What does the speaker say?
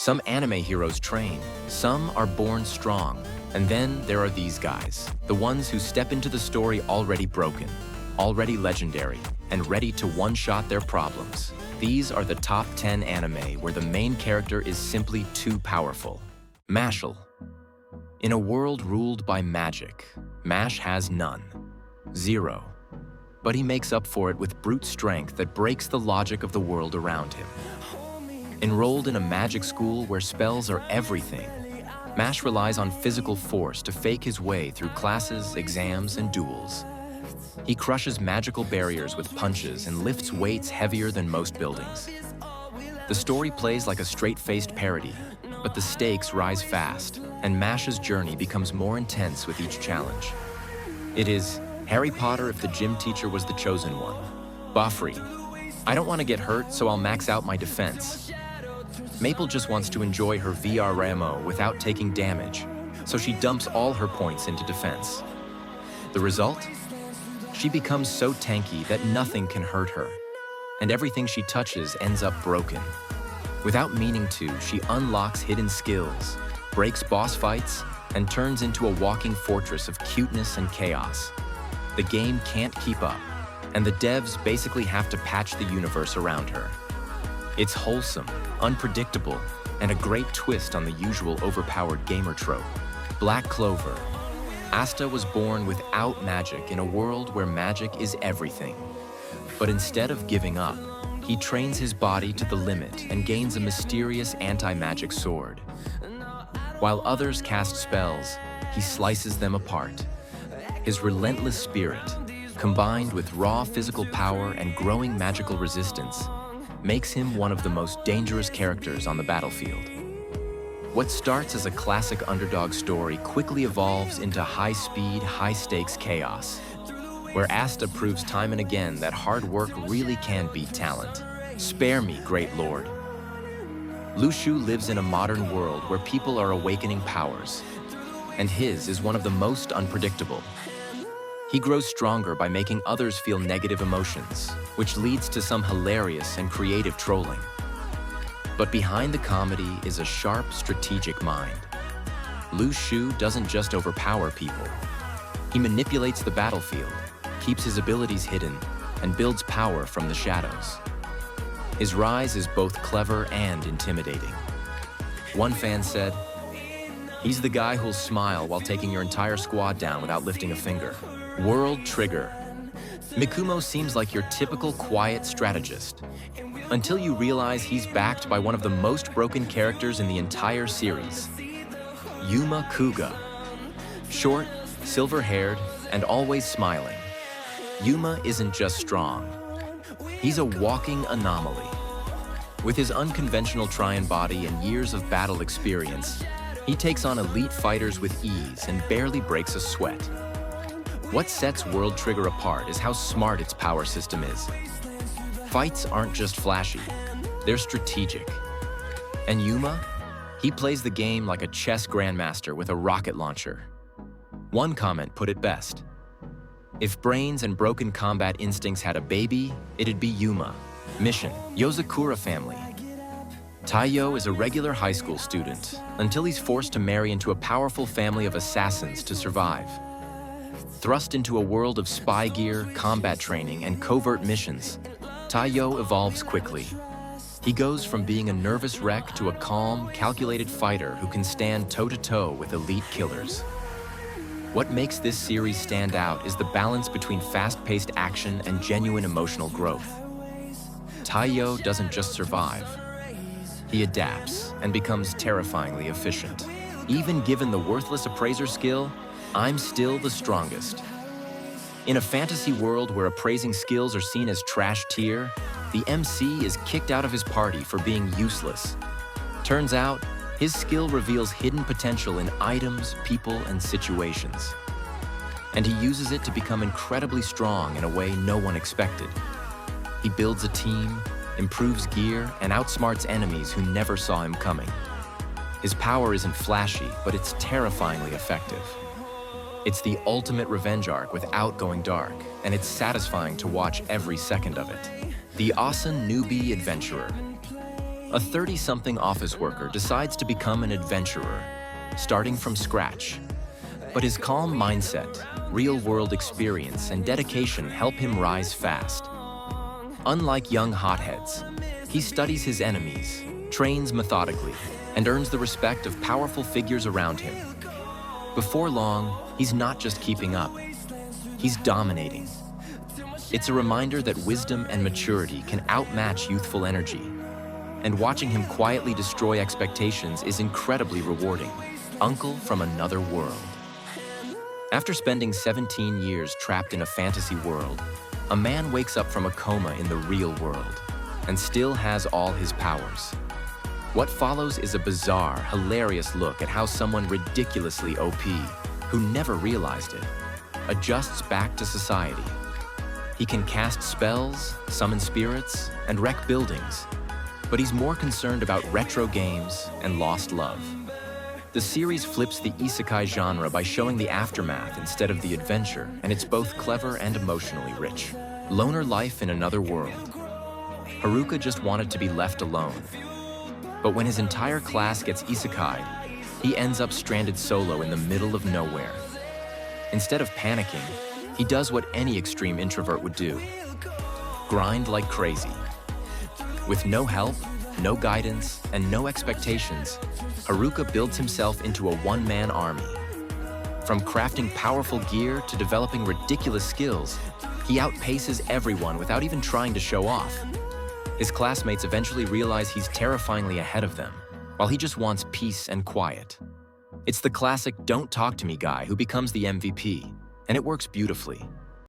Some anime heroes train, some are born strong, and then there are these guys, the ones who step into the story already broken, already legendary, and ready to one-shot their problems. These are the top 10 anime where the main character is simply too powerful. Mashal. In a world ruled by magic, Mash has none. Zero. But he makes up for it with brute strength that breaks the logic of the world around him. Enrolled in a magic school where spells are everything, Mash relies on physical force to fake his way through classes, exams, and duels. He crushes magical barriers with punches and lifts weights heavier than most buildings. The story plays like a straight-faced parody, but the stakes rise fast, and Mash's journey becomes more intense with each challenge. It is Harry Potter if the gym teacher was the chosen one. Buffrey. I don't want to get hurt, so I'll max out my defense. Maple just wants to enjoy her VR ammo without taking damage, so she dumps all her points into defense. The result? She becomes so tanky that nothing can hurt her, and everything she touches ends up broken. Without meaning to, she unlocks hidden skills, breaks boss fights, and turns into a walking fortress of cuteness and chaos. The game can't keep up, and the devs basically have to patch the universe around her. It's wholesome, unpredictable, and a great twist on the usual overpowered gamer trope. Black Clover. Asta was born without magic in a world where magic is everything. But instead of giving up, he trains his body to the limit and gains a mysterious anti-magic sword. While others cast spells, he slices them apart. His relentless spirit, combined with raw physical power and growing magical resistance, makes him one of the most dangerous characters on the battlefield. What starts as a classic underdog story quickly evolves into high-speed, high-stakes chaos, where Asta proves time and again that hard work really can beat talent. Spare me, great lord. Lushu lives in a modern world where people are awakening powers, and his is one of the most unpredictable. He grows stronger by making others feel negative emotions, which leads to some hilarious and creative trolling. But behind the comedy is a sharp, strategic mind. Lu Shu doesn't just overpower people. He manipulates the battlefield, keeps his abilities hidden, and builds power from the shadows. His rise is both clever and intimidating. One fan said, "He's the guy who'll smile while taking your entire squad down without lifting a finger." World Trigger. Mikumo seems like your typical quiet strategist, until you realize he's backed by one of the most broken characters in the entire series. Yuma Kuga. Short, silver-haired, and always smiling. Yuma isn't just strong. He's a walking anomaly. With his unconventional Tryon body and years of battle experience, he takes on elite fighters with ease and barely breaks a sweat. What sets World Trigger apart is how smart its power system is. Fights aren't just flashy, they're strategic. And Yuma? He plays the game like a chess grandmaster with a rocket launcher. One comment put it best: if brains and broken combat instincts had a baby, it'd be Yuma. Mission: Yozakura family. Taiyo is a regular high school student until he's forced to marry into a powerful family of assassins to survive. Thrust into a world of spy gear, combat training, and covert missions, Taiyo evolves quickly. He goes from being a nervous wreck to a calm, calculated fighter who can stand toe-to-toe with elite killers. What makes this series stand out is the balance between fast-paced action and genuine emotional growth. Taiyo doesn't just survive. He adapts and becomes terrifyingly efficient. Even given the worthless appraiser skill, I'm still the strongest. In a fantasy world where appraising skills are seen as trash tier, the MC is kicked out of his party for being useless. Turns out, his skill reveals hidden potential in items, people, and situations. And he uses it to become incredibly strong in a way no one expected. He builds a team, improves gear, and outsmarts enemies who never saw him coming. His power isn't flashy, but it's terrifyingly effective. It's the ultimate revenge arc without going dark, and it's satisfying to watch every second of it. The Asen Newbie Adventurer. A 30-something office worker decides to become an adventurer, starting from scratch. But his calm mindset, real-world experience, and dedication help him rise fast. Unlike young hotheads, he studies his enemies, trains methodically, and earns the respect of powerful figures around him. Before long, he's not just keeping up, he's dominating. It's a reminder that wisdom and maturity can outmatch youthful energy, and watching him quietly destroy expectations is incredibly rewarding. Uncle from another world. After spending 17 years trapped in a fantasy world, a man wakes up from a coma in the real world and still has all his powers. What follows is a bizarre, hilarious look at how someone ridiculously OP, who never realized it, adjusts back to society. He can cast spells, summon spirits, and wreck buildings, but he's more concerned about retro games and lost love. The series flips the isekai genre by showing the aftermath instead of the adventure, and it's both clever and emotionally rich. Loner life in another world. Haruka just wanted to be left alone. But when his entire class gets isekai'd, he ends up stranded solo in the middle of nowhere. Instead of panicking, he does what any extreme introvert would do. Grind like crazy. With no help, no guidance, and no expectations, Haruka builds himself into a one-man army. From crafting powerful gear to developing ridiculous skills, he outpaces everyone without even trying to show off. His classmates eventually realize he's terrifyingly ahead of them, while he just wants peace and quiet. It's the classic "don't talk to me" guy who becomes the MVP, and it works beautifully.